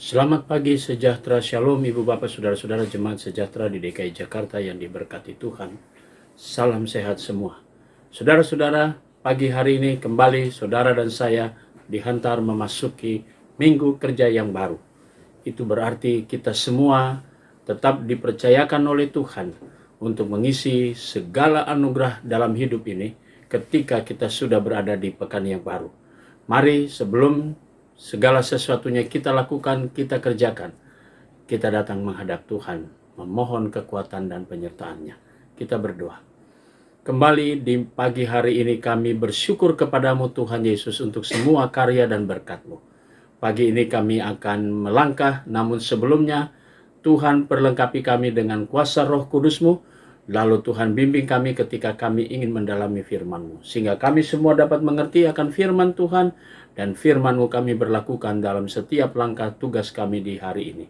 Selamat pagi, sejahtera, shalom Ibu Bapak, Saudara-saudara jemaat sejahtera di DKI Jakarta yang diberkati Tuhan. Salam sehat semua. Saudara-saudara, pagi hari ini kembali saudara dan saya dihantar memasuki minggu kerja yang baru. Itu berarti kita semua tetap dipercayakan oleh Tuhan untuk mengisi segala anugerah dalam hidup ini ketika kita sudah berada di pekan yang baru. Mari sebelum segala sesuatunya kita lakukan, kita kerjakan, kita datang menghadap Tuhan, memohon kekuatan dan penyertaan-Nya. Kita berdoa. Kembali di pagi hari ini kami bersyukur kepadamu Tuhan Yesus untuk semua karya dan berkat-Mu. Pagi ini kami akan melangkah, namun sebelumnya Tuhan perlengkapi kami dengan kuasa Roh Kudus-Mu. Lalu Tuhan bimbing kami ketika kami ingin mendalami firman-Mu, sehingga kami semua dapat mengerti akan firman Tuhan, dan firman-Mu kami berlakukan dalam setiap langkah tugas kami di hari ini.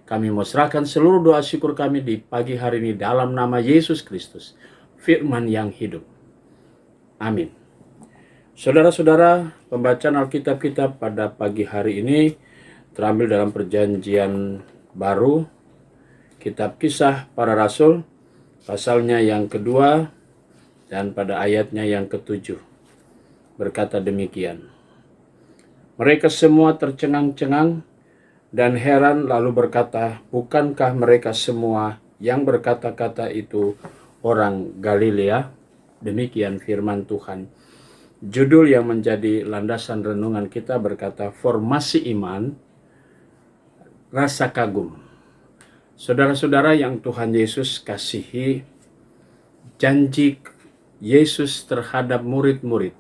Kami mau serahkan seluruh doa syukur kami di pagi hari ini dalam nama Yesus Kristus, firman yang hidup. Amin. Saudara-saudara, pembacaan Alkitab kita pada pagi hari ini terambil dalam perjanjian baru, kitab Kisah Para Rasul, pasalnya yang kedua dan pada ayatnya yang ketujuh. Berkata demikian. Mereka semua tercengang-cengang dan heran lalu berkata, bukankah mereka semua yang berkata-kata itu orang Galilea? Demikian firman Tuhan. Judul yang menjadi landasan renungan kita berkata, formasi iman, rasa kagum. Saudara-saudara yang Tuhan Yesus kasihi, janji Yesus terhadap murid-murid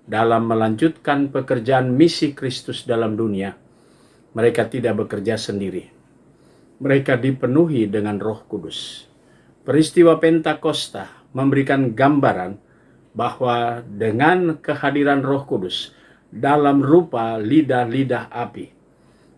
dalam melanjutkan pekerjaan misi Kristus dalam dunia, mereka tidak bekerja sendiri. Mereka dipenuhi dengan Roh Kudus. Peristiwa Pentakosta memberikan gambaran bahwa dengan kehadiran Roh Kudus dalam rupa lidah-lidah api,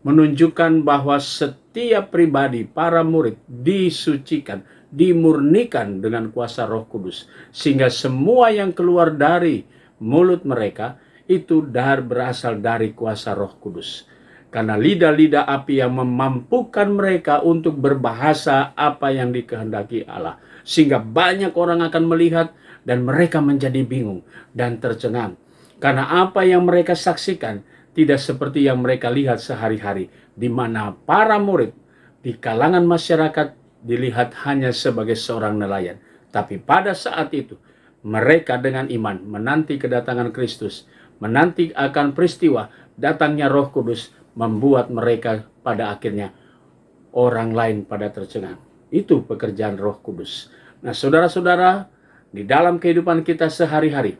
menunjukkan bahwa setiap pribadi, para murid disucikan, dimurnikan dengan kuasa Roh Kudus, sehingga semua yang keluar dari mulut mereka itu berasal dari kuasa Roh Kudus. Karena lidah-lidah api yang memampukan mereka untuk berbahasa apa yang dikehendaki Allah, sehingga banyak orang akan melihat dan mereka menjadi bingung dan tercengang. Karena apa yang mereka saksikan tidak seperti yang mereka lihat sehari-hari, di mana para murid di kalangan masyarakat dilihat hanya sebagai seorang nelayan. Tapi pada saat itu, mereka dengan iman menanti kedatangan Kristus, menanti akan peristiwa datangnya Roh Kudus, membuat mereka pada akhirnya orang lain pada tercengang. Itu pekerjaan Roh Kudus. Nah, saudara-saudara, di dalam kehidupan kita sehari-hari,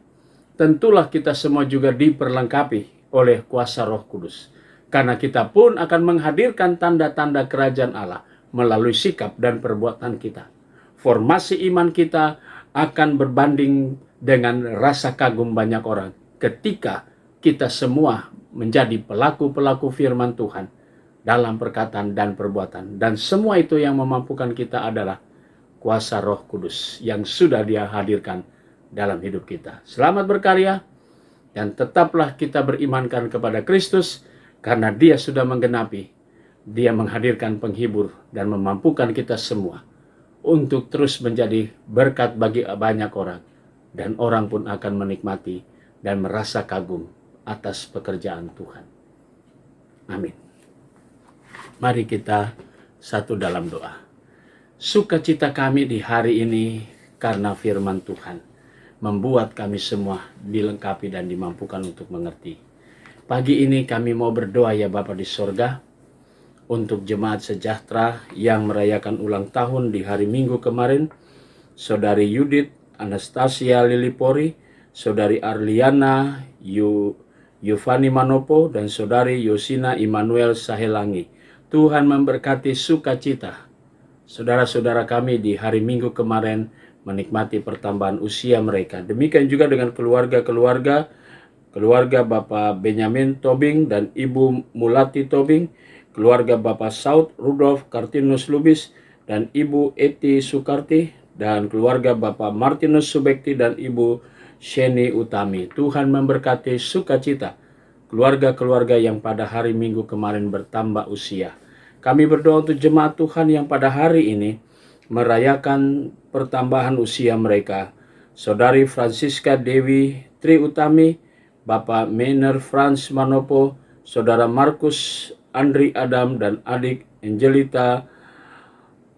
tentulah kita semua juga diperlengkapi oleh kuasa Roh Kudus. Karena kita pun akan menghadirkan tanda-tanda kerajaan Allah melalui sikap dan perbuatan kita. Formasi iman kita akan berbanding dengan rasa kagum banyak orang ketika kita semua menjadi pelaku-pelaku firman Tuhan dalam perkataan dan perbuatan. Dan semua itu yang memampukan kita adalah kuasa Roh Kudus yang sudah Dia hadirkan dalam hidup kita. Selamat berkarya. Dan tetaplah kita berimankan kepada Kristus, karena Dia sudah menggenapi. Dia menghadirkan penghibur dan memampukan kita semua untuk terus menjadi berkat bagi banyak orang. Dan orang pun akan menikmati dan merasa kagum atas pekerjaan Tuhan. Amin. Mari kita satu dalam doa. Sukacita kami di hari ini karena firman Tuhan membuat kami semua dilengkapi dan dimampukan untuk mengerti. Pagi ini kami mau berdoa ya Bapa di sorga, untuk jemaat sejahtera yang merayakan ulang tahun di hari Minggu kemarin, Saudari Yudit Anastasia Lilipori, Saudari Arliana Yuvani Manopo, dan Saudari Yosina Immanuel Sahelangi. Tuhan memberkati sukacita saudara-saudara kami di hari Minggu kemarin menikmati pertambahan usia mereka. Demikian juga dengan keluarga Bapak Benyamin Tobing dan Ibu Mulati Tobing, keluarga Bapak Saud Rudolf Kartinus Lubis dan Ibu Eti Sukarti, dan keluarga Bapak Martinus Subekti dan Ibu Sheni Utami. Tuhan memberkati sukacita keluarga-keluarga yang pada hari Minggu kemarin bertambah usia. Kami berdoa untuk jemaat Tuhan yang pada hari ini merayakan pertambahan usia mereka. Saudari Francisca Dewi Tri Utami, Bapak Mener Franz Manopo, Saudara Markus Andri Adam, dan adik Angelita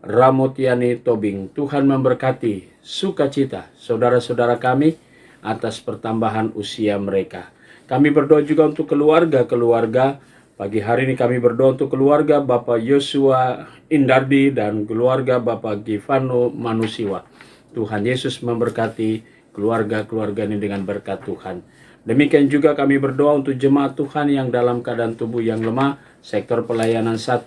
Ramotiani Tobing. Tuhan memberkati sukacita saudara-saudara kami atas pertambahan usia mereka. Kami berdoa juga untuk keluarga-keluarga. Pagi hari ini kami berdoa untuk keluarga Bapak Yosua Indardi dan keluarga Bapak Givano Manusiwa. Tuhan Yesus memberkati keluarga-keluarga ini dengan berkat Tuhan. Demikian juga kami berdoa untuk jemaat Tuhan yang dalam keadaan tubuh yang lemah, sektor pelayanan 1.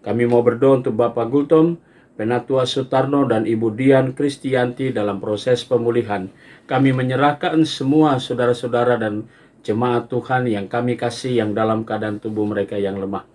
Kami mau berdoa untuk Bapak Gultom, Penatua Sutarno, dan Ibu Dian Kristianti dalam proses pemulihan. Kami menyerahkan semua saudara-saudara dan jemaat Tuhan yang kami kasih yang dalam keadaan tubuh mereka yang lemah.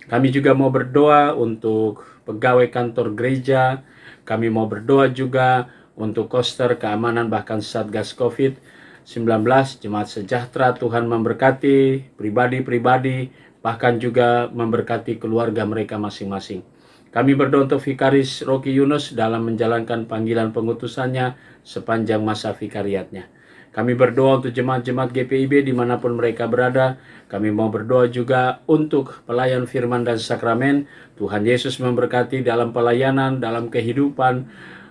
Kami juga mau berdoa untuk pegawai kantor gereja. Kami mau berdoa juga untuk koster keamanan bahkan Satgas COVID-19, jemaat sejahtera. Tuhan memberkati pribadi-pribadi, bahkan juga memberkati keluarga mereka masing-masing. Kami berdoa untuk Vikaris Rocky Yunus dalam menjalankan panggilan pengutusannya sepanjang masa vikariatnya. Kami berdoa untuk jemaat-jemaat GPIB dimanapun mereka berada. Kami mau berdoa juga untuk pelayan firman dan sakramen. Tuhan Yesus memberkati dalam pelayanan, dalam kehidupan,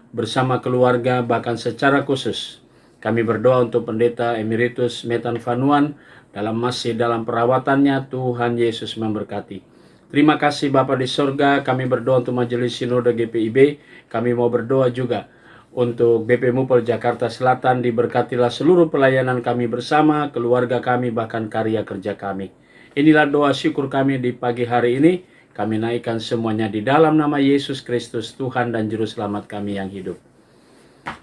bersama keluarga, bahkan secara khusus. Kami berdoa untuk Pendeta Emeritus Metan Vanuan masih dalam perawatannya. Tuhan Yesus memberkati. Terima kasih Bapa di sorga. Kami berdoa untuk Majelis Sinode GPIB. Kami mau berdoa juga untuk BP Mupol Jakarta Selatan. Diberkatilah seluruh pelayanan kami bersama, keluarga kami, bahkan karya kerja kami. Inilah doa syukur kami di pagi hari ini. Kami naikkan semuanya di dalam nama Yesus Kristus, Tuhan dan Juru Selamat kami yang hidup.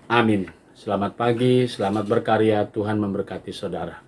Amin. Selamat pagi, selamat berkarya. Tuhan memberkati saudara.